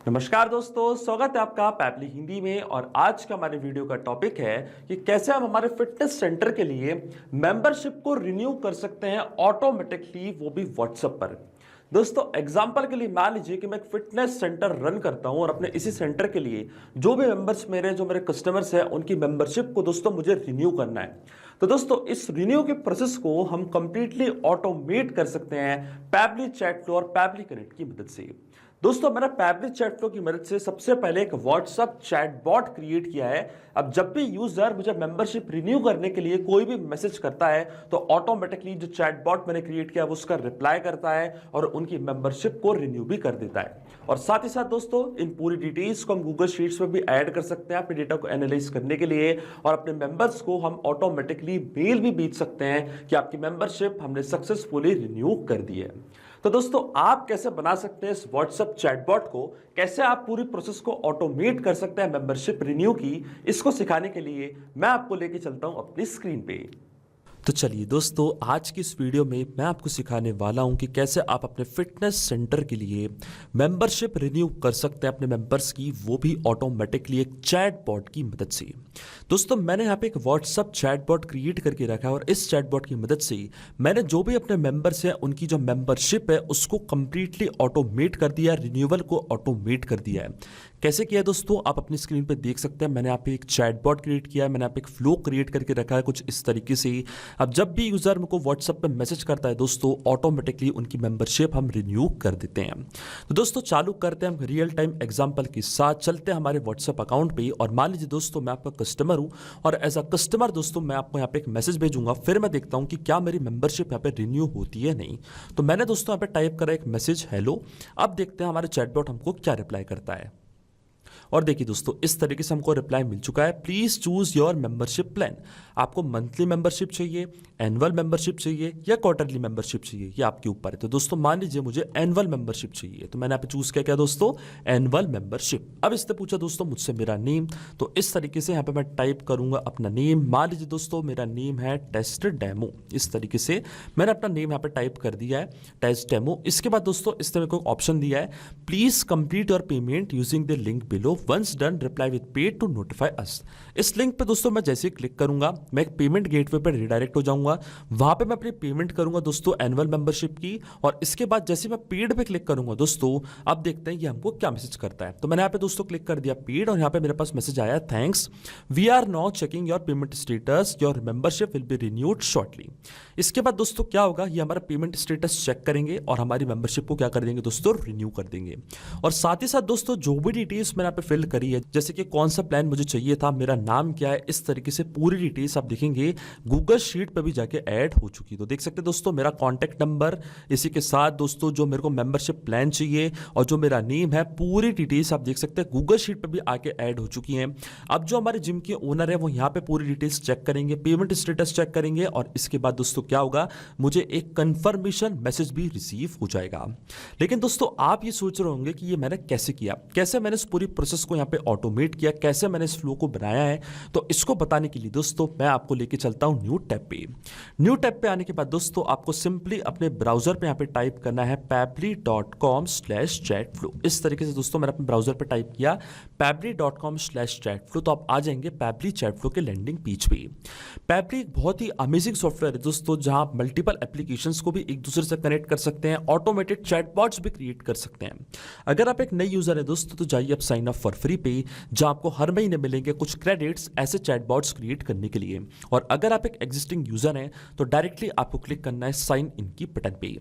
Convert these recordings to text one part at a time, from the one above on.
नमस्कार दोस्तों, स्वागत है आपका पैपली हिंदी में। और आज का हमारे वीडियो का टॉपिक है कि कैसे हम हमारे फिटनेस सेंटर के लिए मेंबरशिप को रिन्यू कर सकते हैं ऑटोमेटिकली, वो भी व्हाट्सएप पर। दोस्तों एग्जांपल के लिए मान लीजिए कि मैं एक फिटनेस सेंटर रन करता हूं और अपने इसी सेंटर के लिए जो भी मेंबर्स जो मेरे कस्टमर्स हैं उनकी मेंबरशिप को दोस्तों मुझे रिन्यू करना है। तो दोस्तों इस रिन्यू के प्रोसेस को हम कंप्लीटली ऑटोमेट कर सकते हैं पैपली चैट फ्लो और पैपली कनेक्ट की मदद से। दोस्तों मैंने पैपली चैट फ्लो की मदद से सबसे पहले एक व्हाट्सएप चैटबॉट क्रिएट किया है। अब जब भी यूजर मुझे मेंबरशिप रिन्यू करने के लिए कोई भी मैसेज करता है तो ऑटोमेटिकली जो चैटबॉट मैंने क्रिएट किया है वो उसका रिप्लाई करता है और उनकी मेंबरशिप को रिन्यू भी कर देता है। और साथ ही साथ दोस्तों इन पूरी डिटेल्स को हम गूगल शीट्स में भी ऐड कर सकते हैं अपने डेटा को एनालाइज करने के लिए, और अपने मेंबर्स को हम ऑटोमेटिकली मेल भी भेज सकते हैं कि आपकी मेंबरशिप हमने सक्सेसफुली रिन्यू कर दी है। तो दोस्तों आप कैसे बना सकते हैं इस व्हाट्सएप चैटबॉट को, कैसे आप पूरी प्रोसेस को ऑटोमेट कर सकते हैं मेंबरशिप रिन्यू की, इसको सिखाने के लिए मैं आपको लेके चलता हूं अपनी स्क्रीन पे। तो चलिए दोस्तों आज की इस वीडियो में मैं आपको सिखाने वाला हूं कि कैसे आप अपने फिटनेस सेंटर के लिए मेंबरशिप रिन्यू कर सकते हैं अपने मेंबर्स की, वो भी ऑटोमेटिकली एक चैटबॉट की मदद से। दोस्तों मैंने यहाँ पे एक व्हाट्सएप चैटबॉट क्रिएट करके रखा है और इस चैटबॉट की मदद से मैंने जो भी अपने मेंबर्स हैं उनकी जो मेंबरशिप है उसको कंप्लीटली ऑटोमेट कर दिया, रिन्यूअल को ऑटोमेट कर दिया है। कैसे किया है दोस्तों आप अपनी स्क्रीन पे देख सकते हैं। मैंने यहाँ पे एक चैटबॉट क्रिएट किया है, मैंने यहाँ पे एक फ्लो क्रिएट करके रखा है कुछ इस तरीके से। अब जब भी यूजर मुझको व्हाट्सएप पे मैसेज करता है दोस्तों ऑटोमेटिकली उनकी मेंबरशिप हम रिन्यू कर देते हैं। तो दोस्तों चालू करते हैं हम रियल टाइम एग्जांपल के साथ। चलते हैं हमारे व्हाट्सएप अकाउंट पे और मान लीजिए दोस्तों मैं आपका कस्टमर हूं और एज अ कस्टमर दोस्तों मैं आपको यहाँ पे एक मैसेज भेजूंगा, फिर मैं देखता हूं कि क्या मेरी मेंबरशिप यहाँ पे रिन्यू होती है नहीं। तो मैंने दोस्तों यहाँ पे टाइप करा एक मैसेज हेलो। अब देखते हैं हमारे चैटबॉट हमको क्या रिप्लाई करता है। और देखिए दोस्तों इस तरीके से हमको रिप्लाई मिल चुका है, please choose your membership plan. आपको मंथली मेंबरशिप चाहिए, एनुअल मेंबरशिप चाहिए या क्वार्टरली मेंबरशिप चाहिए, ये आपके ऊपर है। तो दोस्तों मान लीजिए मुझे एनुअल मेंबरशिप चाहिए, तो मैंने यहाँ पे चूज किया क्या दोस्तों, एनुअल मेंबरशिप। अब इसने पूछा दोस्तों मुझसे मेरा नेम, तो इस तरीके से यहाँ पे मैं टाइप करूंगा अपना नेम। मान लीजिए दोस्तों मेरा नेम है टेस्ट डेमो, इस तरीके से मैंने अपना नेम यहाँ पे टाइप कर दिया है टेस्ट डेमो। इसके बाद दोस्तों इसने मेरे को ऑप्शन दिया है please complete your payment using the link below, once done reply with paid to notify us. इस लिंक पे दोस्तों मैं जैसे ही क्लिक करूंगा मैं एक पेमेंट गेटवे पे रिडायरेक्ट हो जाऊंगा, वहां पे मैं अपनी पेमेंट करूंगा दोस्तों एनुअल मेंबरशिप की। और इसके बाद जैसे मैं पेड पे क्लिक करूंगा दोस्तों अब देखते हैं ये हमको क्या मैसेज करता है। तो मैंने यहाँ पे दोस्तों क्लिक कर दिया पेड और यहाँ पे मेरे पास मैसेज आया thanks, we are now checking your payment status, your membership will be renewed shortly. इसके बाद दोस्तों क्या होगा, ये हमारा पेमेंट स्टेटस चेक करेंगे और हमारी मेंबरशिप को क्या कर देंगे दोस्तों, रिन्यू कर देंगे। और साथ ही साथ दोस्तों जो भी डिटेल्स मैंने यहाँ पे फिल करी है, जैसे कि कौन सा प्लान मुझे चाहिए था, मेरा नाम क्या है, इस तरीके से पूरी डिटेल्स आप देखेंगे गूगल शीट पे भी जाके ऐड हो चुकी। तो देख सकते हैं दोस्तों मेरा कॉन्टैक्ट नंबर, इसी के साथ दोस्तों जो मेरे को मेंबरशिप प्लान चाहिए और जो मेरा नेम है, पूरी डिटेल्स आप देख सकते हैं गूगल शीट पे भी आके ऐड हो चुकी हैं। अब जो हमारे जिम के ओनर है वो यहाँ पे पूरी डिटेल्स चेक करेंगे, पेमेंट स्टेटस चेक करेंगे और इसके बाद दोस्तों क्या होगा, मुझे एक कंफर्मेशन मैसेज भी रिसीव हो जाएगा। लेकिन दोस्तों आप ये सोच रहे होंगे कि ये मैंने कैसे किया, कैसे मैंने इस पूरी प्रोसेस को यहाँ पे ऑटोमेट किया, कैसे मैंने इस फ्लो को बनाया है। तो इसको बताने के लिए दोस्तों मैं आपको लेके चलता हूं न्यू टैब पे। न्यू टैब पे आने के बाद दोस्तों आपको सिंपली अपने ब्राउजर पे यहाँ पे टाइप करना है pabbly.com/chatflow। इस तरीके से दोस्तों मैंने अपने ब्राउजर पे टाइप किया pabbly.com/chatflow, तो आप आ जाएंगे पैपली चैटफ्लो के लैंडिंग पेज पे। पैपली एक बहुत ही अमेजिंग सॉफ्टवेयर है दोस्तों, जहां आप मल्टीपल एप्लीकेशंस को भी एक दूसरे से कनेक्ट कर सकते हैं, ऑटोमेटेड चैटबॉट्स भी क्रिएट कर सकते हैं। अगर आप एक नई यूजर है दोस्तों तो जाइए आप साइन अप फॉर फ्री पे, जहां आपको हर महीने मिलेंगे कुछ क्रेडिट्स ऐसे चैटबॉट्स क्रिएट करने के लिए। और अगर आप एक एग्जिस्टिंग यूजर हैं तो डायरेक्टली आपको क्लिक करना है साइन इन की बटन पे।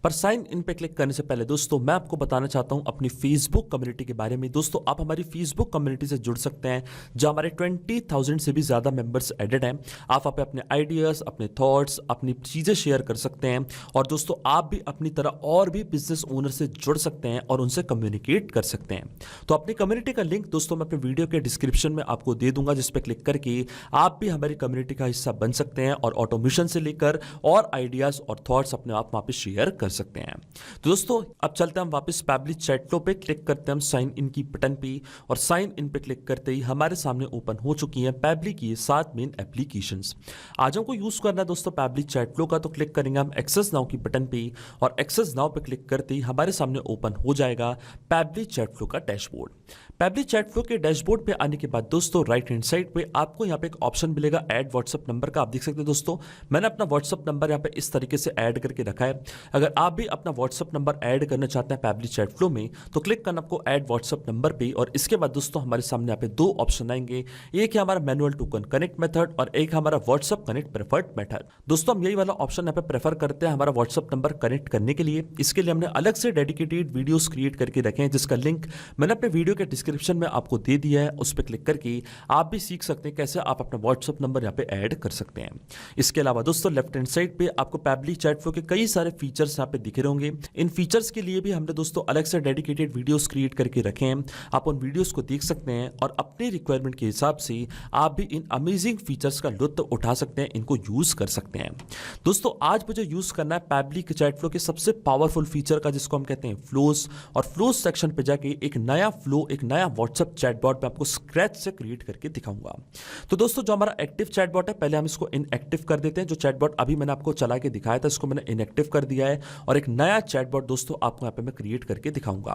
पर साइन इन पे क्लिक करने से पहले दोस्तों मैं आपको बताना चाहता हूं अपनी फेसबुक कम्युनिटी के बारे में। दोस्तों आप हमारी फेसबुक कम्युनिटी से जुड़ सकते हैं, जहां हमारे 20,000 से भी ज्यादा मेंबर्स एडेड हैं। आप वहां पे अपने आइडियाज, अपने थॉट्स, अपनी चीजें शेयर कर सकते हैं। और दोस्तों आप भी अपनी तरह और भी बिजनेस ओनर से जुड़ सकते हैं और उनसे कम्युनिकेट कर सकते हैं। तो अपनी कम्युनिटी का लिंक दोस्तों मैं अपने वीडियो के डिस्क्रिप्शन में आपको दे दूंगा, जिस पर क्लिक करके आप भी हमारी कम्युनिटी का हिस्सा बन सकते हैं और ऑटोमेशन से लेकर और आइडियाज और थॉट्स अपने आप वहां पे शेयर कर सकते हैं। तो दोस्तों अब चलते हैं हम वापस पैबली चैट फ्लो पे, क्लिक करते हैं हम साइन इन की बटन पे और साइन इन पे क्लिक करते ही हमारे सामने ओपन हो चुकी हैं पैबली की 7 मेन एप्लीकेशंस। आज हमको यूज करना है दोस्तों पैबली चैट फ्लो का, तो क्लिक करेंगे हम एक्सेस नाउ की बटन पे और एक्सेस नाउ पे क्लिक करते ही हमारे सामने ओपन हो जाएगा पैबली चैट फ्लो का डैशबोर्ड। पैबली चैट फ्लो के डैशबोर्ड पे आने के बाद दोस्तों राइट हैंड साइड पे आपको यहाँ पे एक ऑप्शन मिलेगा ऐड व्हाट्सएप नंबर का। आप देख सकते हैं दोस्तों मैंने अपना व्हाट्सएप नंबर यहाँ पे इस तरीके से ऐड करके रखा है। अगर आप भी अपना व्हाट्सएप नंबर ऐड करना चाहते हैं पैबली चैट फ्लो में तो क्लिक करना आपको ऐड व्हाट्सएप नंबर पे और इसके बाद दोस्तों हमारे सामने यहाँ पे 2 ऑप्शन आएंगे, एक है हमारा मैनुअल टोकन कनेक्ट मेथड और एक हमारा व्हाट्सएप कनेक्ट प्रेफर्ड मेथड। दोस्तों हम यही वाला ऑप्शन यहाँ पे प्रेफर करते हैं हमारा व्हाट्सएप नंबर कनेक्ट करने के लिए। इसके लिए हमने अलग से डेडिकेटेड वीडियोस क्रिएट करके रखे हैं जिसका लिंक मैंने अपने वीडियो के डिस्क्रिप्शन में आपको दे दिया है। उस पर क्लिक करके आप भी सीख सकते हैं कैसे आप अपना व्हाट्सएप नंबर यहाँ पे ऐड कर सकते हैं। इसके अलावा दोस्तों लेफ्ट हैंड साइड पे आपको पैबली चैट फ्लो के कई सारे फीचर्स यहाँ पे दिख रहे होंगे। इन फीचर्स के लिए भी हमने दोस्तों अलग से डेडिकेटेड वीडियोस क्रिएट करके रखे हैं। आप उन वीडियोस को देख सकते हैं और अपने रिक्वायरमेंट के हिसाब से आप भी इन अमेजिंग फीचर्स का लुत्फ उठा सकते हैं, इनको यूज कर सकते हैं। दोस्तों आज मुझे यूज करना है पैबली के चैट फ्लो के सबसे पावरफुल फीचर का जिसको हम कहते हैं फ्लोस, और फ्लोस सेक्शन पे जाके एक नया फ्लो, एक नया व्हाट्सएप चैटबॉट मैं आपको स्क्रैच से क्रिएट करके दिखाऊंगा। तो दोस्तों जो हमारा एक्टिव चैटबॉट है पहले हम इसको इनएक्टिव कर देते हैं। जो चैटबॉट अभी मैंने आपको चला के दिखाया था इसको मैंने इनएक्टिव कर दिया है और एक नया चैटबॉट दोस्तों आपको यहाँ पे मैं क्रिएट करके दिखाऊंगा।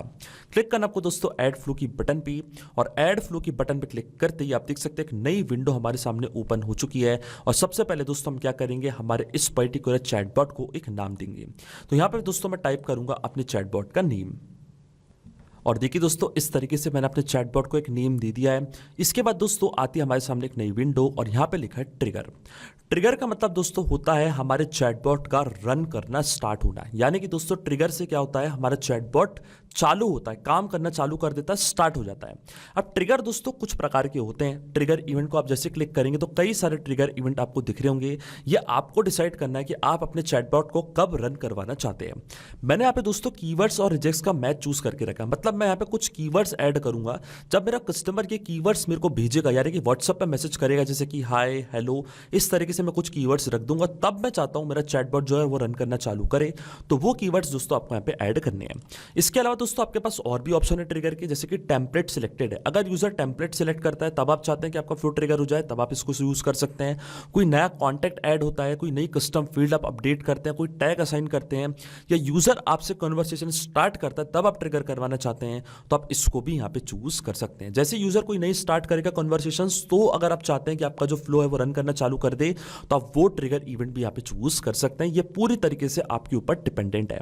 क्लिक करना आपको दोस्तों ऐड फ्लो की बटन पे और ऐड फ्लो की बटन पे क्लिक करते ही आप देख सकते हैं एक नई विंडो हमारे सामने ओपन हो चुकी है। और सबसे पहले दोस्तों हम क्या करेंगे, हमारे इस पर्टिकुलर चैटबॉट को एक नाम देंगे। तो यहाँ पे दोस्तों मैं टाइप करूंगा अपने चैटबॉट का नेम और देखिए दोस्तों इस तरीके से मैंने अपने चैटबॉट को एक नेम दे दिया है। इसके बाद दोस्तों आती है हमारे सामने एक नई विंडो और यहाँ पे लिखा है ट्रिगर। ट्रिगर का मतलब दोस्तों होता है हमारे चैटबॉट का रन करना स्टार्ट होना, यानी कि दोस्तों ट्रिगर से क्या होता है हमारा चैटबॉट चालू होता है, काम करना चालू कर देता है, स्टार्ट हो जाता है। अब ट्रिगर दोस्तों कुछ प्रकार के होते हैं। ट्रिगर इवेंट को आप जैसे क्लिक करेंगे तो कई सारे ट्रिगर इवेंट आपको दिख रहे होंगे। ये आपको डिसाइड करना है कि आप अपने चैटबॉट को कब रन करवाना चाहते हैं। मैंने यहाँ पे दोस्तों कीवर्ड्स और रिजेक्ट्स का मैच चूज करके रखा है, मतलब मैं यहाँ पे कुछ कीवर्ड्स ऐड करूंगा। जब मेरा कस्टमर ये कीवर्ड्स मेरे को भेजेगा, यानी कि व्हाट्सएप पे मैसेज करेगा जैसे कि हाय हेलो, इस तरीके से मैं कुछ कीवर्ड्स रख दूंगा, तब मैं चाहता हूं मेरा चैटबॉट जो है वो रन करना चालू करे। तो वो कीवर्ड्स दोस्तों आपको यहाँ पे ऐड करने हैं। इसके अलावा दोस्तों आपके पास और भी ऑप्शन है ट्रिगर के, जैसे कि टेम्पलेट सिलेक्टेड है। अगर यूजर टेम्पलेट सिलेक्ट करता है तब आप चाहते हैं कि आपका फ्लो ट्रिगर हो जाए, तब आप इसको यूज कर सकते हैं। कोई नया कॉन्टैक्ट ऐड होता है, कोई नई कस्टम फील्ड आप अपडेट करते हैं, कोई टैग असाइन करते हैं, या यूजर आपसे कन्वर्सेशन स्टार्ट करता है तब आप ट्रिगर करवाना चाहते हैं, तो आप इसको भी यहाँ पे चूज कर सकते हैं। जैसे यूजर कोई नई स्टार्ट करेगा कन्वर्सेशंस, तो अगर आप चाहते हैं कि आपका जो फ्लो है वो रन करना चालू कर दे तो आप वो ट्रिगर इवेंट भी यहाँ पे चूज कर सकते हैं। ये पूरी तरीके से आपके ऊपर डिपेंडेंट है।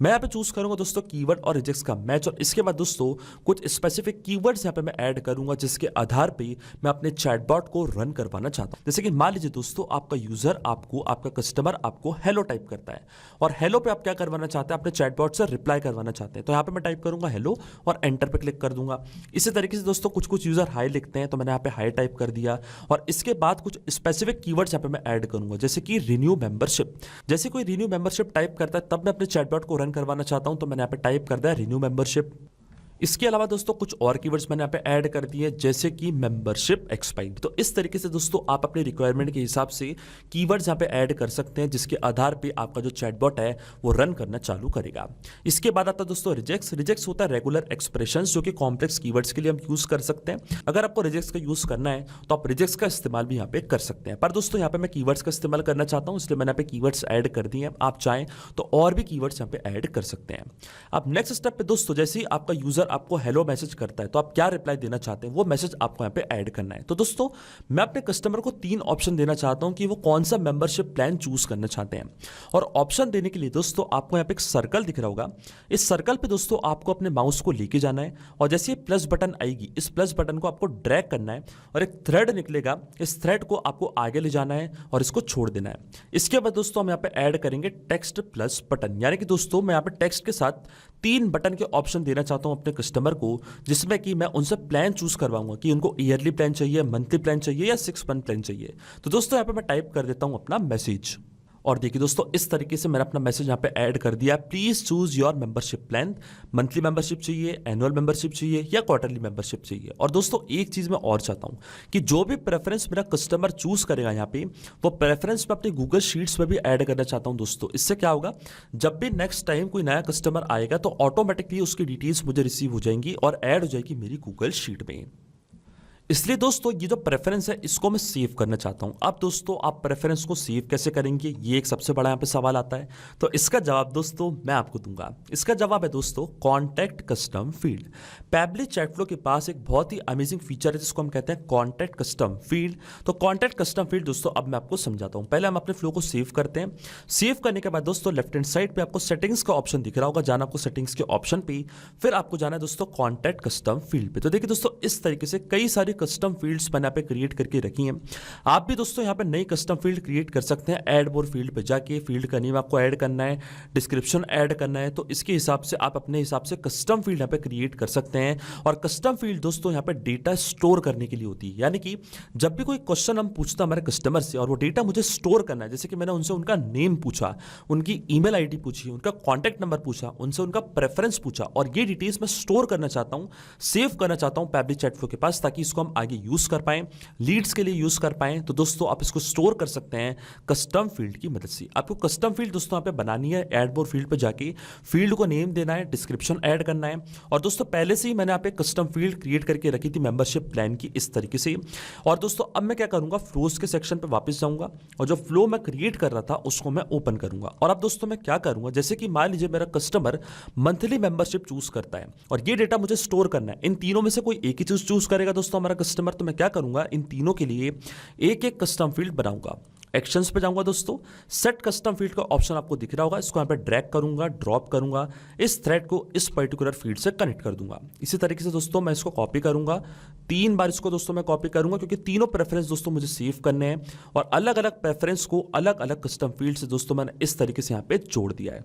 मैं यहाँ पे चूज करूंगा दोस्तों कीवर्ड और रिजेक्ट्स का मैच, और इसके बाद दोस्तों कुछ स्पेसिफिक कीवर्ड्स यहाँ पे मैं ऐड करूंगा जिसके आधार पे मैं अपने चैटबॉट को रन करवाना चाहता हूं। जैसे कि मान लीजिए दोस्तों आपका यूजर आपको, आपका कस्टमर आपको हेलो टाइप करता है और हेलो पे आप क्या करवाना चाहते हैं, अपने चैटबॉट से रिप्लाई करवाना चाहते हैं। तो यहाँ पे मैं टाइप करूंगा हेलो और एंटर पे क्लिक कर दूंगा। इसी तरीके से दोस्तों कुछ यूजर हाई लिखते हैं तो मैंने यहाँ पे हाई टाइप कर दिया और इसके बाद कुछ स्पेसिफिक कीवर्ड्स यहाँ पे मैं ऐड करूंगा, जैसे कि रिन्यू मेंबरशिप। जैसे कोई रिन्यू मेंबरशिप टाइप करता है तब मैं अपने चैटबॉट को रन करवाना चाहता हूं, तो मैंने यहाँ पे टाइप कर दिया रिन्यू मेंबरशिप। इसके अलावा दोस्तों कुछ और कीवर्ड्स मैंने यहाँ पे ऐड कर दिए, जैसे कि मेंबरशिप एक्सपायर्ड। तो इस तरीके से दोस्तों आप अपने रिक्वायरमेंट के हिसाब से कीवर्ड्स यहाँ पे ऐड कर सकते हैं, जिसके आधार पे आपका जो चैटबॉट है वो रन करना चालू करेगा। इसके बाद आता है दोस्तों रिजेक्ट्स। रिजेक्ट्स होता है रेगुलर एक्सप्रेशंस, जो कि कॉम्प्लेक्स कीवर्ड्स के लिए हम यूज कर सकते हैं। अगर आपको रिजेक्ट्स का यूज करना है तो आप रिजेक्ट्स का इस्तेमाल भी यहाँ पे कर सकते हैं, पर दोस्तों यहाँ पे मैं कीवर्ड्स का इस्तेमाल करना चाहता हूँ, इसलिए मैंने यहाँ पे कीवर्ड्स ऐड कर दिए हैं। आप चाहें तो और भी कीवर्ड्स यहाँ पे ऐड कर सकते हैं। अब नेक्स्ट स्टेप पे दोस्तों, जैसे ही आपका यूजर आपको हेलो मैसेज करता है तो आप क्या रिप्लाई देना चाहते हैं, वो मैसेज आपको यहाँ पे ऐड करना है। तो दोस्तों मैं अपने कस्टमर को 3 ऑप्शन देना चाहता हूं कि वो कौन सा मेंबरशिप प्लान चूज करना चाहते हैं। और ऑप्शन देने के लिए दोस्तों आपको यहाँ पे एक सर्कल दिख रहा होगा। इस सर्कल पे दोस्तों आपको अपने माउस को लेके जाना है और जैसे ये प्लस बटन आएगी, इस प्लस बटन को आपको ड्रैग करना है और एक थ्रेड निकलेगा, इस थ्रेड को आपको आगे ले जाना है और इसको छोड़ देना है। इसके बाद दोस्तों हम यहाँ पे ऐड करेंगे टेक्स्ट प्लस बटन, यानी कि दोस्तों मैं यहाँ पे टेक्स्ट के साथ 3 बटन के ऑप्शन देना चाहता हूं अपने कस्टमर को, जिसमें कि मैं उनसे प्लान चूज करवाऊंगा कि उनको ईयरली प्लान चाहिए, मंथली प्लान चाहिए या 6 मंथ प्लान चाहिए। तो दोस्तों यहाँ पे मैं टाइप कर देता हूं अपना मैसेज और देखिए दोस्तों, इस तरीके से मैंने अपना मैसेज यहाँ पे ऐड कर दिया। Please choose your membership plan, monthly membership चाहिए, एनुअल मेंबरशिप चाहिए या क्वार्टरली मेंबरशिप चाहिए। और दोस्तों एक चीज मैं और चाहता हूँ कि जो भी प्रेफरेंस मेरा कस्टमर चूज करेगा यहाँ पे, वो प्रेफरेंस मैं अपनी गूगल शीट्स में भी ऐड करना चाहता हूँ दोस्तों। इससे क्या होगा, जब भी नेक्स्ट टाइम कोई नया कस्टमर आएगा तो ऑटोमेटिकली उसकी डिटेल्स मुझे रिसीव हो जाएंगी और ऐड हो जाएगी मेरी गूगल शीट में। इसलिए दोस्तों ये जो प्रेफरेंस है इसको मैं सेव करना चाहता हूं। अब दोस्तों आप प्रेफरेंस को सेव कैसे करेंगे, ये एक सबसे बड़ा यहाँ पे सवाल आता है। तो इसका जवाब दोस्तों मैं आपको दूंगा। इसका जवाब है दोस्तों contact custom field. Pabbly chat flow के पास एक बहुत ही अमेजिंग फीचर है जिसको हम कहते हैं कॉन्टैक्ट कस्टम फील्ड। तो कॉन्टैक्ट कस्टम फील्ड दोस्तों अब मैं आपको समझाता हूँ। पहले हम अपने फ्लो को सेव करते हैं। सेव करने के बाद दोस्तों लेफ्ट हैंड साइड पे आपको सेटिंग्स का ऑप्शन दिख रहा होगा, जाना आपको सेटिंग्स के ऑप्शन पे, फिर आपको जाना है दोस्तों कॉन्टैक्ट कस्टम फील्ड पे। तो देखिए दोस्तों इस तरीके से कई सारी कस्टम फील्ड्स मैंने यहाँ पे क्रिएट करके रखी हैं। आप भी दोस्तों यहाँ पे नई कस्टम फील्ड क्रिएट कर सकते हैं। ऐड मोर फील्ड पे जाके फील्ड का नेम आपको ऐड करना है, डिस्क्रिप्शन ऐड करना है, तो इसके हिसाब से आप अपने हिसाब से कस्टम फील्ड यहाँ पे क्रिएट कर सकते हैं। और कस्टम फील्ड दोस्तों यहाँ पे डेटा स्टोर करने के लिए होती है, यानी कि जब भी कोई क्वेश्चन हम पूछता हमारे कस्टमर से और वो डेटा मुझे स्टोर करना है, जैसे कि मैंने उनसे उनका नेम पूछा, उनकी ईमेल आईडी पूछी, उनका कॉन्टैक्ट नंबर पूछा, उनसे उनका प्रेफरेंस पूछा, और ये डिटेल्स मैं स्टोर करना चाहता हूँ, सेव करना चाहता हूँ पैबली चैट फ्लो के पास, ताकि इसको हम आगे यूज कर पाएं, लीड्स के लिए यूज कर पाएं। तो दोस्तों आप इसको स्टोर कर सकते हैं कस्टम फील्ड की मदद से। आपको कस्टम फील्ड दोस्तों यहाँ पे बनानी है। ऐड मोर फील्ड पे जाके फील्ड को नेम देना है, डिस्क्रिप्शन ऐड करना है। और दोस्तों पहले से ही मैंने यहाँ पे कस्टम फील्ड क्रिएट करके रखी थी मेंबरशिप प्लान की इस तरीके से। और दोस्तों अब मैं क्या करूंगा, फ्लोज के सेक्शन पे वापस जाऊंगा और जो फ्लो मैं क्रिएट कर रहा था उसको मैं ओपन करूंगा। और अब दोस्तों मैं क्या करूंगा, जैसे कि मान लीजिए मेरा कस्टमर मंथली मेंबरशिप चूज करता है और ये डेटा मुझे स्टोर करना है। इन तीनों में से कोई एक ही चीज चूज करेगा दोस्तों हमारा कस्टमर। तो मैं क्या करूंगा, इन तीनों के लिए एक एक कस्टम फील्ड बनाऊंगा। एक्शंस पे जाऊंगा दोस्तों, सेट कस्टम फील्ड का ऑप्शन आपको दिख रहा होगा, इसको यहां पे ड्रैग करूंगा, ड्रॉप करूंगा, इस थ्रेड को इस पर्टिकुलर फील्ड से कनेक्ट कर दूंगा। इसी तरीके से दोस्तों मैं इसको कॉपी करूंगा, 3 बार इसको दोस्तों मैं कॉपी करूंगा, क्योंकि तीनों प्रेफरेंस दोस्तों मुझे सेव करने हैं। और अलग अलग प्रेफरेंस को अलग अलग कस्टम फील्ड से दोस्तों मैंने इस तरीके से यहां पे जोड़ दिया है।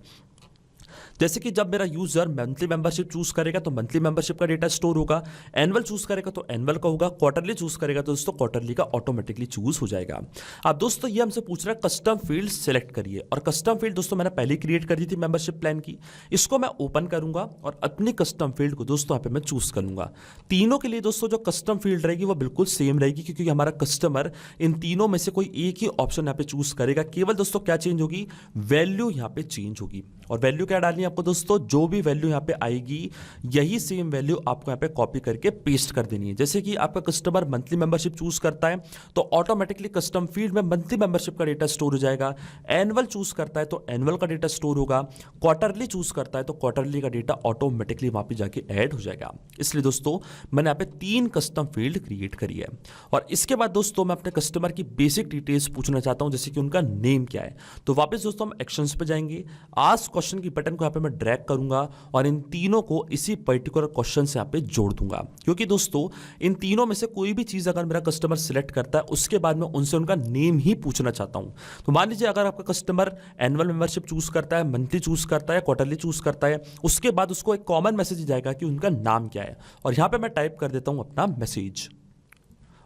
जैसे कि जब मेरा यूजर मंथली मेंबरशिप चूज करेगा तो मंथली मेंबरशिप का डेटा स्टोर होगा, एनुअल चूज करेगा तो एनुअल का होगा, क्वार्टरली चूज करेगा तो दोस्तों क्वार्टरली का ऑटोमेटिकली चूज हो जाएगा। अब दोस्तों ये हमसे पूछ रहा है कस्टम फील्ड सेलेक्ट करिए, और कस्टम फील्ड दोस्तों मैंने पहले क्रिएट कर दी थी मेंबरशिप प्लान की। इसको मैं ओपन करूंगा और अपनी कस्टम फील्ड को दोस्तों यहाँ पे मैं चूज करूंगा। तीनों के लिए दोस्तों जो कस्टम फील्ड रहेगी वो बिल्कुल सेम रहेगी, क्योंकि हमारा कस्टमर इन तीनों में से कोई एक ही ऑप्शन यहाँ पे चूज करेगा। केवल दोस्तों क्या चेंज होगी, वैल्यू यहाँ पे चेंज होगी। और वैल्यू क्या डालनी है आपको दोस्तों, जो भी वैल्यू यहाँ पे आएगी यही सेम वैल्यू आपको यहाँ पे कॉपी करके पेस्ट कर देनी है। जैसे कि आपका कस्टमर मंथली मेंबरशिप चूज करता है तो ऑटोमेटिकली कस्टम फील्ड में मंथली मेंबरशिप का डेटा स्टोर हो जाएगा। एनुअल चूज करता है तो एनुअल का डेटा स्टोर होगा। क्वार्टरली चूज करता है तो क्वार्टरली का डेटा ऑटोमेटिकली वहां पे जाके ऐड हो जाएगा। इसलिए दोस्तों मैंने यहाँ पे 3 कस्टम फील्ड क्रिएट करी है। और इसके बाद दोस्तों मैं अपने कस्टमर की बेसिक डिटेल्स पूछना चाहता हूं, जैसे कि उनका नेम क्या है। तो वापस दोस्तों हम एक्शंस पे जाएंगे, आस्क क्वेश्चन की बटन को यहाँ पे मैं ड्रैग करूंगा और इन तीनों को इसी पर्टिकुलर क्वेश्चन से यहाँ पे जोड़ दूंगा। क्योंकि दोस्तों इन तीनों में से कोई भी चीज अगर मेरा कस्टमर सिलेक्ट करता है उसके बाद मैं उनसे उनका नेम ही पूछना चाहता हूं। तो मान लीजिए अगर आपका कस्टमर एनुअल मेंबरशिप चूज करता है, मंथली चूज करता है, क्वार्टरली चूज करता है, उसके बाद उसको एक कॉमन मैसेज जाएगा कि उनका नाम क्या है। और यहां पे मैं टाइप कर देता हूं अपना मैसेज।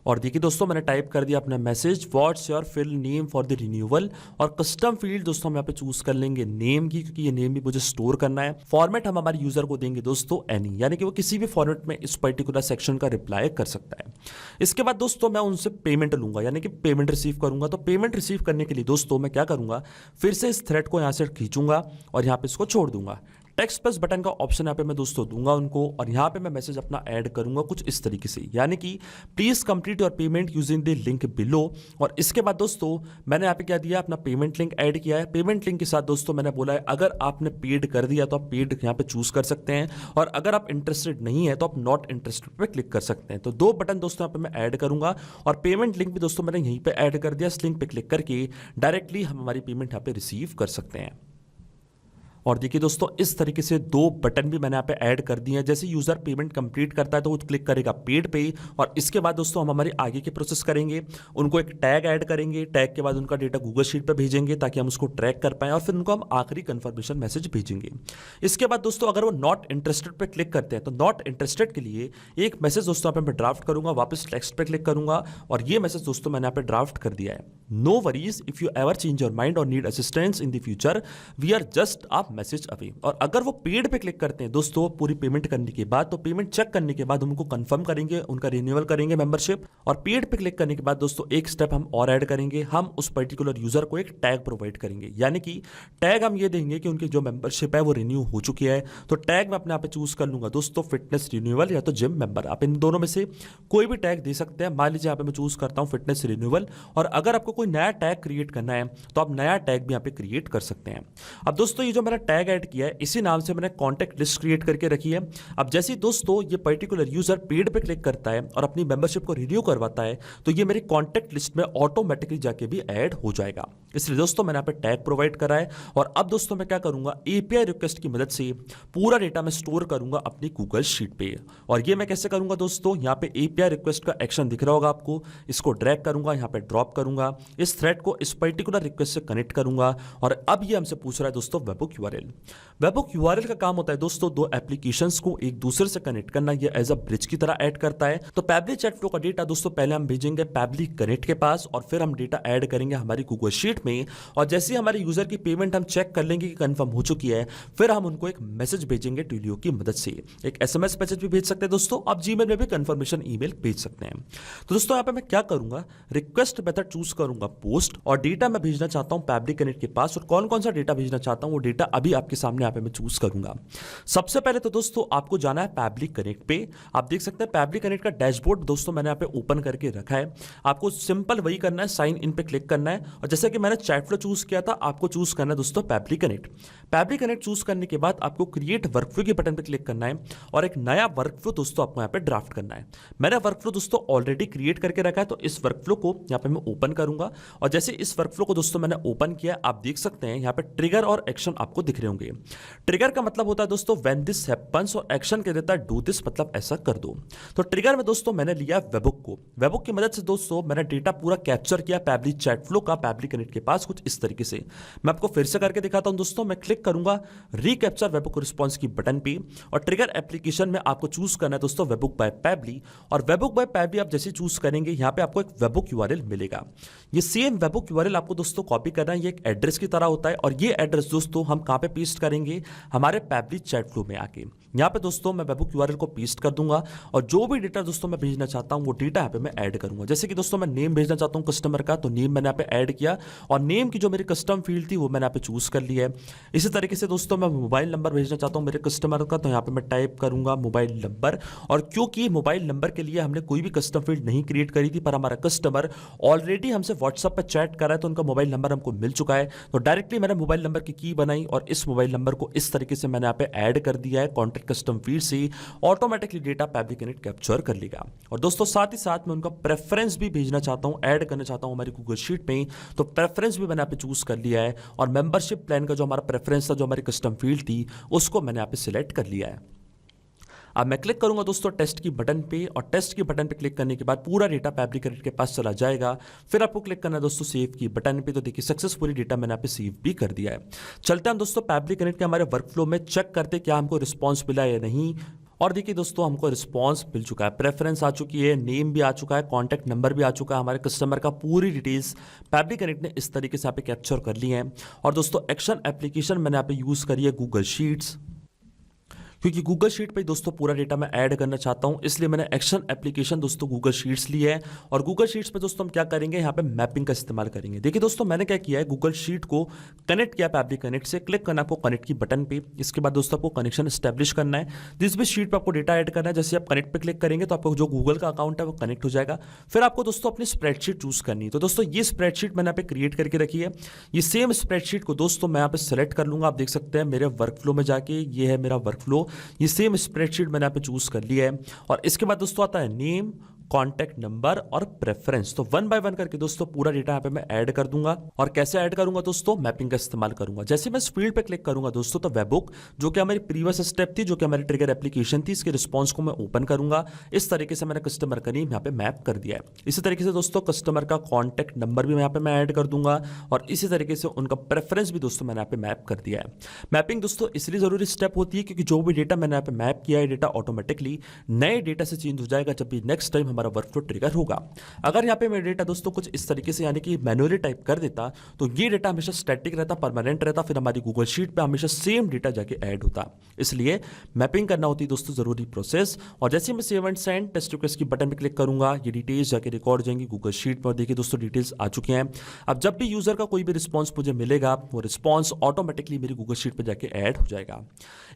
और देखिए दोस्तों मैंने टाइप कर दिया अपना message, what's your full name for the renewal. और कस्टम फील्ड दोस्तों हम यहाँ पे चूज कर लेंगे नेम की, क्योंकि ये नेम भी मुझे स्टोर करना है। फॉर्मेट हम हमारे यूजर को देंगे दोस्तों एनी, यानी कि वो किसी भी फॉर्मेट में इस पर्टिकुलर सेक्शन का रिप्लाई कर सकता है। इसके बाद दोस्तों मैं उनसे पेमेंट लूंगा, यानी कि पेमेंट रिसीव करूंगा। तो पेमेंट रिसीव करने के लिए दोस्तों मैं क्या करूंगा, फिर से इस थ्रेड को यहाँ से खींचूंगा और यहाँ पे इसको छोड़ दूंगा। टेक्स्ट प्लस बटन का ऑप्शन यहाँ पे मैं दोस्तों दूंगा उनको, और यहाँ पे मैं मैसेज अपना ऐड करूंगा कुछ इस तरीके से, यानी कि please complete your payment using the link below. और इसके बाद दोस्तों मैंने यहाँ पे क्या दिया, अपना पेमेंट लिंक ऐड किया है। पेमेंट लिंक के साथ दोस्तों मैंने बोला है अगर आपने पेड कर दिया तो आप पेड यहाँ पे चूज कर सकते हैं, और अगर आप इंटरेस्टेड नहीं है तो आप नॉट इंटरेस्टेड पे क्लिक कर सकते हैं। तो 2 बटन दोस्तों यहाँ पे मैं ऐड करूंगा, और पेमेंट लिंक भी दोस्तों मैंने यहीं पे ऐड कर दिया। इस लिंक पे क्लिक करके डायरेक्टली हम हमारी पेमेंट यहाँ पे रिसीव कर सकते हैं। और देखिए दोस्तों इस तरीके से दो बटन भी मैंने यहाँ पे ऐड कर दिए हैं। जैसे यूजर पेमेंट कंप्लीट करता है तो वो क्लिक करेगा पेड पे, और इसके बाद दोस्तों हम हमारे आगे के प्रोसेस करेंगे, उनको एक टैग ऐड करेंगे, टैग के बाद उनका डेटा गूगल शीट पे भेजेंगे ताकि हम उसको ट्रैक कर पाएं, और फिर उनको हम आखिरी कंफर्मेशन मैसेज भेजेंगे। इसके बाद दोस्तों अगर वो नॉट इंटरेस्टेड पे क्लिक करते हैं तो नॉट इंटरेस्टेड के लिए एक मैसेज दोस्तों यहाँ पे मैं ड्राफ्ट करूंगा, वापस टेक्स्ट पे क्लिक करूंगा और ये मैसेज दोस्तों मैंने यहाँ पे ड्राफ्ट कर दिया है। No worries if you ever change your mind और need assistance in the future, we are just a message away. और अगर वो पेड पे क्लिक करते हैं दोस्तों पूरी पेमेंट करने के बाद, तो पेमेंट चेक करने के बाद हम उनको कंफर्म करेंगे, उनका रिन्यूअल करेंगे मेंबरशिप। और पेड पे क्लिक करने के बाद दोस्तों एक स्टेप हम और ऐड करेंगे, हम उस पर्टिकुलर यूजर को एक टैग प्रोवाइड करेंगे, यानी कि टैग हम ये देंगे कि उनकी जो मेंबरशिप है वो रिन्यू हो चुकी है। तो टैग मैं अपने आप पे चूज कर लूंगा दोस्तों फिटनेस रिन्यूअल या तो जिम मेंबर, आप इन दोनों में से कोई भी टैग दे सकते हैं। मान लीजिए यहाँ पे मैं चूज करता हूँ फिटनेस रिन्यूअल, और अगर आपको कोई नया टैग क्रिएट करना है तो आप नया टैग भी यहाँ पे क्रिएट कर सकते हैं। अब दोस्तों ये जो मैंने टैग ऐड किया है इसी नाम से मैंने कॉन्टैक्ट लिस्ट क्रिएट करके रखी है। अब जैसे ही दोस्तों ये पर्टिकुलर यूजर पेड पे क्लिक करता है और अपनी मेंबरशिप को रिन्यू करवाता है तो ये मेरी कॉन्टैक्ट लिस्ट में ऑटोमेटिकली जाके भी ऐड हो जाएगा। इसलिए दोस्तों मैंने यहाँ पे टैग प्रोवाइड करा है। और अब दोस्तों मैं क्या करूंगा, एपीआई रिक्वेस्ट की मदद से पूरा डेटा मैं स्टोर करूंगा अपनी गूगल शीट पे। और ये मैं कैसे करूंगा दोस्तों, यहाँ पे एपीआई रिक्वेस्ट का एक्शन दिख रहा होगा आपको, इसको ड्रैग करूंगा, यहाँ पे ड्रॉप करूंगा, इस थ्रेड को इस पर्टिकुलर रिक्वेस्ट से कनेक्ट करूंगा। और अब ये हमसे पूछ रहा है दोस्तों वेबहुक यूआरएल। वेबहुक यूआरएल का काम होता है दोस्तों दो एप्लीकेशंस को एक दूसरे से कनेक्ट करना, ये एज अ ब्रिज की तरह ऐड करता है। तो पैबली चैट फ्लो का डेटा दोस्तों पहले हम भेजेंगे पैबली कनेक्ट के पास, और फिर हम डेटा ऐड करेंगे हमारी गूगल शीट में। और जैसे ही हमारे यूजर की पेमेंट हम चेक कर लेंगे कि कंफर्म हो चुकी है, फिर हम उनको एक मैसेज भेजेंगे ट्विलियो की मदद से। एक एसएमएस मैसेज भी भेज सकते हैं दोस्तों, आप जीमेल में भी कंफर्मेशन ईमेल भेज सकते हैं। तो दोस्तों यहाँ पे मैं क्या करूंगा, रिक्वेस्ट मेथड चूज करूंगा पोस्ट, और डेटा मैं भेजना चाहता हूं पैबली कनेक्ट के पास। और कौन कौन सा डेटा भेजना चाहता हूं वो डेटा अभी आपके सामने यहाँ पे मैं चूज करूंगा। सबसे पहले तो दोस्तों आपको जाना है पैबली कनेक्ट पे। आप देख सकते हैं पैबली कनेक्ट का डैशबोर्ड दोस्तों मैंने यहाँ पे ओपन करके रखा है। आपको सिंपल वही करना है, साइन इन पे क्लिक करना है, और जैसे कि मैंने चैट फ्लो चूज किया था आपको चूज करना है दोस्तों Pabbly connect. Pabbly connect choose करने के बाद आपको क्रिएट वर्कफ्लो के बटन पे क्लिक करना है, और एक नया वर्कफ्लो दोस्तों आपको यहाँ पे ड्राफ्ट करना है। मैंने वर्कफ्लो दोस्तों ऑलरेडी क्रिएट करके रखा है, तो इस वर्कफ्लो को यहाँ पे मैं ओपन करूंगा। और जैसे इस वर्कफ्लो को दोस्तों मैंने ओपन किया, आप देख सकते हैं यहाँ पे ट्रिगर और एक्शन आपको दिख रहे होंगे। ट्रिगर का मतलब होता है दोस्तों व्हेन दिस हैपेंस, और एक्शन कह देता है डू दिस, मतलब ऐसा कर दो। तो ट्रिगर में दोस्तों मैंने लिया वेबहुक को, वेबहुक की मदद से दोस्तों मैंने डेटा पूरा कैप्चर किया पैबली चैट फ्लो का पैबली कनेक्ट के पास कुछ इस तरीके से। मैं आपको फिर से करके दिखाता हूं दोस्तों। मैं क्लिक करूंगा रिकैप्चर वेबहुक रिस्पांस की बटन पे, और ट्रिगर एप्लीकेशन में आपको चूज करना है दोस्तों वेबहुक बाय पैबली। और वेबहुक बाय पैबली आप जैसे चूज करेंगे यहाँ पे आपको एक वेबहुक यूआरएल मिलेगा। ये सेम वेबहुक यूआरएल आपको दोस्तों कॉपी करना है, ये एक एड्रेस की तरह होता है। और ये एड्रेस दोस्तों हम कहां पे पेस्ट करेंगे, हमारे पैबली चैट फ्लो में आके। यहाँ पे दोस्तों मैं वेबहुक यूआरएल को पेस्ट कर दूंगा, और जो भी डेटा दोस्तों मैं भेजना चाहता हूँ वो डेटा यहाँ पे मैं ऐड करूंगा। जैसे कि दोस्तों मैं नेम भेजना चाहता हूँ कस्टमर का, तो नेम मैंने यहाँ पे ऐड किया, और नेम की जो मेरी कस्टम फील्ड थी वो मैंने यहाँ पे चूज कर लिया है। इसी तरीके से दोस्तों मैं मोबाइल नंबर भेजना चाहता हूँ मेरे कस्टमर का, तो यहाँ पे मैं टाइप करूंगा मोबाइल नंबर। और क्योंकि मोबाइल नंबर के लिए हमने कोई भी कस्टम फील्ड नहीं क्रिएट करी थी, पर हमारा कस्टमर ऑलरेडी हमसे व्हाट्सएप पर चैट कर रहा है, तो उनका मोबाइल नंबर हमको मिल चुका है। तो डायरेक्टली मैंने मोबाइल नंबर की की बनाई, और इस मोबाइल नंबर को इस तरीके से मैंने यहाँ पे ऐड कर दिया है कॉन्टैक्ट कस्टम फील्ड से। Automatically data Pabbly connect capture कर लेगा। और दोस्तों साथ ही साथ मैं उनका प्रेफरेंस भी भेजना चाहता हूं, ऐड करना चाहता हूं हमारी गूगल शीट में, तो प्रेफरेंस भी मैंने यहाँ पे चूज कर लिया है। और मेंबरशिप प्लान का जो हमारा प्रेफरेंस था, जो हमारी कस्टम फील्ड थी, उसको मैंने यहाँ पे सिलेक्ट कर लिया है। अब मैं क्लिक करूंगा दोस्तों टेस्ट की बटन पे, और टेस्ट की बटन पे क्लिक करने के बाद पूरा डेटा पैबली कनेक्ट के पास चला जाएगा। फिर आपको क्लिक करना है दोस्तों सेव की बटन पे, तो देखिए सक्सेसफुली डेटा मैंने यहाँ पे सेव भी कर दिया है। चलते हैं दोस्तों पैबली कनेक्ट के हमारे वर्कफ्लो में, चेक करते क्या हमको रिस्पॉन्स मिला या नहीं। और देखिए दोस्तों हमको रिस्पांस मिल चुका है, प्रेफरेंस आ चुकी है, नेम भी आ चुका है, कॉन्टैक्ट नंबर भी आ चुका है, हमारे कस्टमर का पूरी डिटेल्स पैबली कनेक्ट ने इस तरीके से यहाँ पे कैप्चर कर ली है। और दोस्तों एक्शन एप्लीकेशन मैंने यहाँ पे यूज करी है गूगल शीट्स, क्योंकि गूगल शीट पे दोस्तों पूरा डेटा मैं ऐड करना चाहता हूं, इसलिए मैंने एक्शन एप्लीकेशन दोस्तों गूगल शीट्स ली है। और गूगल शीट्स पे दोस्तों हम क्या करेंगे, यहाँ पे मैपिंग का इस्तेमाल करेंगे। देखिए दोस्तों मैंने क्या किया है, गूगल शीट को कनेक्ट किया पैबली कनेक्ट से, क्लिक करना आपको कनेक्ट की बटन पे। इसके बाद दोस्तों आपको कनेक्शन स्टैब्लिश करना है, जिस भी शीट पर आपको डेटा ऐड करना है। जैसे आप कनेक्ट पे क्लिक करेंगे तो आपको जो गूगल का अकाउंट है वो कनेक्ट हो जाएगा। फिर आपको दोस्तों अपनी स्प्रेडशीट चूज करनी है। तो दोस्तों ये स्प्रेडशीट मैंने यहाँ पे क्रिएट करके रखी है। ये सेम स्प्रेडशीट को दोस्तों मैं यहाँ पे सेलेक्ट कर लूंगा। आप देख सकते हैं मेरे वर्कफ्लो में जाके, ये है मेरा वर्कफ्लो, ये सेम स्प्रेडशीट मैंने यहाँ पे चूज कर लिया है। और इसके बाद दोस्तों आता है नेम, कॉन्टैक्ट नंबर और प्रेफरेंस। तो वन बाय वन करके दोस्तों पूरा डेटा यहाँ पे मैं ऐड कर दूंगा। और कैसे ऐड करूंगा दोस्तों, मैपिंग का इस्तेमाल करूंगा। जैसे मैं इस फील्ड पे क्लिक करूंगा दोस्तों, तो वेबबुक जो कि हमारी प्रीवियस स्टेप थी, जो कि हमारी ट्रिगर एप्लीकेशन थी, इसके रिस्पॉन्स को मैं ओपन करूंगा। इस तरीके से मैंने कस्टमर का नेम यहाँ पे मैप कर दिया है। इसी तरीके से दोस्तों कस्टमर का कॉन्टैक्ट नंबर भी यहाँ पे मैं ऐड कर दूंगा और इसी तरीके से उनका प्रेफरेंस भी दोस्तों मैंने यहाँ पे मैप कर दिया है। मैपिंग दोस्तों इसलिए जरूरी स्टेप होती है क्योंकि जो भी डेटा मैंने यहाँ पे मैप किया है, डेटा ऑटोमेटिकली नए डेटा से चेंज हो जाएगा जब भी नेक्स्ट टाइम हमारा वर्कफ्लो ट्रिगर होगा। अगर यहाँ पे मेरा डेटा दोस्तों कुछ इस तरीके से यानी कि मैन्युअली टाइप कर देता तो ये डेटा हमेशा स्टैटिक रहता, परमानेंट रहता, फिर हमारी गूगल शीट पे हमेशा सेम डेटा जाके ऐड होता। इसलिए मैपिंग करना होती है दोस्तों जरूरी प्रोसेस। और जैसे मैं save and send test request की बटन पे क्लिक करूंगा, ये डिटेल्स जाके रिकॉर्ड हो जाएंगी गूगल शीट पर। देखिए दोस्तों डिटेल्स आ चुके हैं। अब जब भी यूजर का कोई भी रिस्पॉन्स मुझे मिलेगा, वो रिस्पॉन्स ऑटोमेटिकली मेरी गूगल शीट पर जाके ऐड हो जाएगा।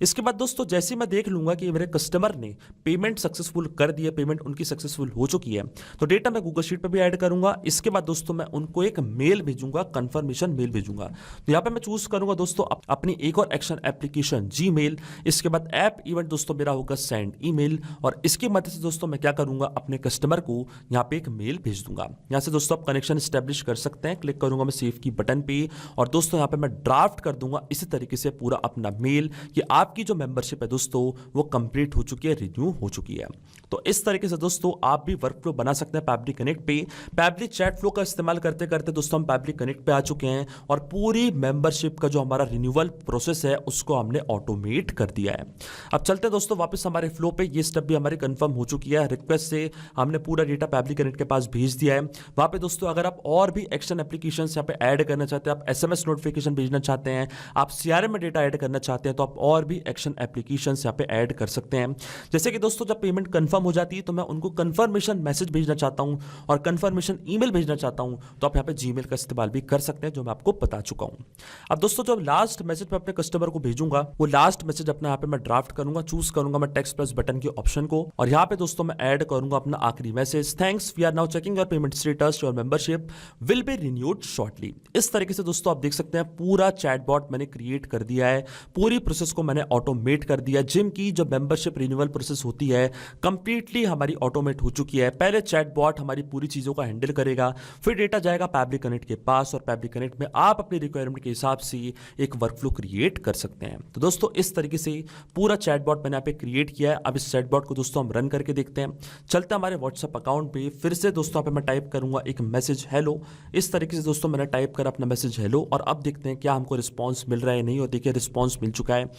इसके बाद दोस्तों जैसे मैं देख लूंगा कि मेरे कस्टमर ने पेमेंट सक्सेसफुल कर दी है, पेमेंट उनकी सक्सेसफुल हो चुकी है, तो डेटा मैं गूगल शीट पे भी ऐड करूंगा। इसके बाद दोस्तों मैं उनको एक मेल भेजूंगा, कंफर्मेशन मेल भेजूंगा। तो यहाँ पे मैं चूज करूंगा दोस्तों अपनी एक और एक्शन एप्लीकेशन जीमेल। इसके बाद ऐप इवेंट दोस्तों मेरा होगा सेंड ईमेल। और इसके मदद से दोस्तों मैं क्या करूंगा, अपने कस्टमर को यहाँ पे एक मेल भेज दूंगा। यहाँ से दोस्तों आप कनेक्शन स्टैब्लिश कर सकते हैं। क्लिक करूंगा मैं सेव की बटन पे और दोस्तों यहाँ पे मैं ड्राफ्ट कर दूंगा इसी तरीके से पूरा अपना मेल कि आपकी जो मेंबरशिप है दोस्तों वो कंप्लीट हो चुकी है, रिन्यू हो चुकी है। तो इस तरीके से दोस्तों आप भी वर्कफ्लो बना सकते हैं पैबली कनेक्ट पे। पैबली चैट फ्लो का इस्तेमाल करते करते दोस्तों हम पैबली कनेक्ट पे आ चुके हैं और पूरी मेंबरशिप का जो हमारा रिन्यूअल प्रोसेस है उसको हमने ऑटोमेट कर दिया है। अब चलते हैं दोस्तों वापस हमारे फ्लो पे। ये स्टेप भी हमारी कंफर्म हो चुकी है। रिक्वेस्ट से हमने पूरा डेटा पैबली कनेक्ट के पास भेज दिया है। वहां पे दोस्तों अगर आप और भी एक्शन एप्लीकेशन यहाँ पे ऐड करना चाहते हैं, आप एसएमएस नोटिफिकेशन भेजना चाहते हैं, आप सीआरएम में डेटा ऐड करना चाहते हैं, तो आप और भी एक्शन एप्लीकेशन यहाँ पे ऐड कर सकते हैं। जैसे कि दोस्तों जब पेमेंट कंफर्म हो जाती है तो मैं उनको कंफर्मेशन मैसेज भेजना चाहता हूं और कंफर्मेशन ईमेल भेजना चाहता हूं, तो आप यहां पे जीमेल का इस्तेमाल भी कर सकते हैं, जो मैं आपको बता चुका हूं। अब दोस्तों जो लास्ट मैसेज मैं अपने कस्टमर को भेजूंगा, वो लास्ट मैसेज अपना यहां पे मैं ड्राफ्ट करूंगा। चूज करूंगा मैं टेक्स्ट प्लस बटन के ऑप्शन को और यहां पे दोस्तों मैं ऐड करूंगा अपना आखिरी message, thanks we are now checking your payment status, your membership will be renewed shortly. इस तरीके से दोस्तों आप देख सकते हैं पूरा चैटबॉट मैंने क्रिएट कर दिया है, पूरी प्रोसेस को मैंने ऑटोमेट कर दिया। जिम की जो मेंबरशिप रिन्यूअल प्रोसेस होती है कंप्लीटली हमारी ऑटोमेट हो चुकी है। पहले चैटबॉट हमारी पूरी चीजों का हैंडल करेगा, फिर डेटा जाएगा पैबली कनेक्ट के पास और पैबली कनेक्ट में आप अपनी रिक्वायरमेंट के हिसाब से एक वर्कफ्लो क्रिएट कर सकते हैं। तो दोस्तों इस तरीके से पूरा चैटबॉट मैंने यहाँ पे क्रिएट किया है। अब इस चैटबॉट को दोस्तों हम रन करके देखते हैं। चलते हैं हमारे व्हाट्सएप अकाउंट पे। फिर से दोस्तों यहाँ पे मैं टाइप करूंगा एक मैसेज हेलो। इस तरीके से दोस्तों मैंने टाइप करा अपना मैसेज हेलो और अब देखते हैं क्या हमको रिस्पॉन्स मिल रहा है नहीं। और देखिए रिस्पॉन्स मिल चुका है।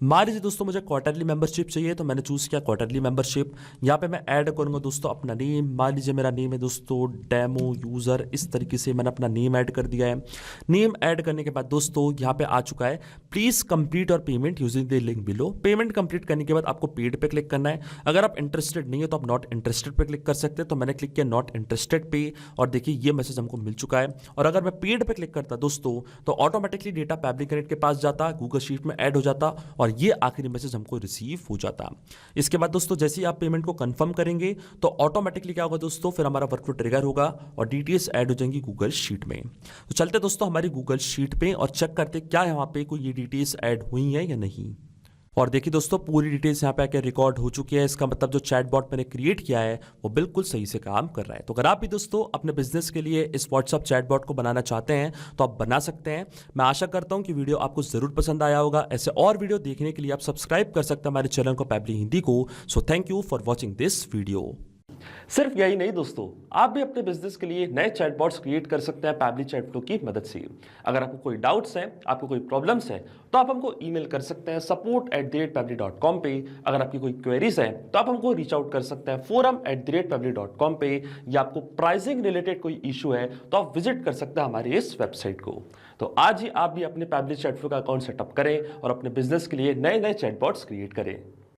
मान लीजिए दोस्तों मुझे क्वार्टरली मेंबरशिप चाहिए, तो मैंने चूज किया क्वार्टरली मेंबरशिप। यहाँ पे मैं ऐड करूंगा दोस्तों अपना नेम। मान लीजिए मेरा नेम है दोस्तों डेमो यूजर। इस तरीके से मैंने अपना नेम ऐड कर दिया है। नेम ऐड करने के बाद दोस्तों यहाँ पे आ चुका है प्लीज कंप्लीट और payment using the link below. Payment complete करने के बाद आपको पेड पे क्लिक करना है। अगर आप इंटरेस्टेड नहीं है तो आप नॉट इंटरेस्टेड पे क्लिक कर सकते हैं। तो मैंने क्लिक किया नॉट इंटरेस्टेड पे और देखिए ये मैसेज हमको मिल चुका है। और अगर मैं पेड पे क्लिक करता दोस्तों तो ऑटोमेटिकली डेटा पैबली कनेक्ट के पास जाता, गूगल शीट में ऐड हो जाता और ये आखिरी मैसेज हमको रिसीव हो जाता। इसके बाद दोस्तों जैसे ही आप पेमेंट को कंफर्म करेंगे तो ऑटोमेटिकली क्या होगा दोस्तों, फिर हमारा वर्कफ्लो ट्रिगर होगा और डिटेल्स ऐड हो जाएंगी गूगल शीट में। तो चलते दोस्तों हमारी गूगल शीट पे और चेक करते क्या है वहां पे कोई ये डिटेल्स ऐड हुई है या नहीं। और देखिए दोस्तों पूरी डिटेल्स यहाँ पे आके रिकॉर्ड हो चुकी है। इसका मतलब जो चैटबॉट मैंने क्रिएट किया है वो बिल्कुल सही से काम कर रहा है। तो अगर आप भी दोस्तों अपने बिजनेस के लिए इस व्हाट्सएप चैटबॉट को बनाना चाहते हैं तो आप बना सकते हैं। मैं आशा करता हूं कि वीडियो आपको जरूर पसंद आया होगा। ऐसे और वीडियो देखने के लिए आप सब्सक्राइब कर सकते हैं हमारे चैनल को पैबली हिंदी को। So thank you for watching this video. सिर्फ यही नहीं दोस्तों, आप भी अपने बिजनेस के लिए नए चैटबॉट्स क्रिएट कर सकते हैं पैबली चैट फ्लो की मदद से। अगर आपको कोई डाउट्स हैं, आपको कोई प्रॉब्लम्स हैं, तो आप हमको ईमेल कर सकते हैं support@pably.com पे। अगर आपकी कोई क्वेरीज हैं तो आप हमको रीच आउट कर सकते हैं forum@pably.com पे। या आपको प्राइसिंग रिलेटेड कोई इशू है तो आप विजिट कर सकते हैं हमारी इस वेबसाइट को। तो आज ही आप भी अपने पैबली चैट फ्लो का अकाउंट सेटअप करें और अपने बिजनेस के लिए नए नए चैटबॉट्स क्रिएट करें।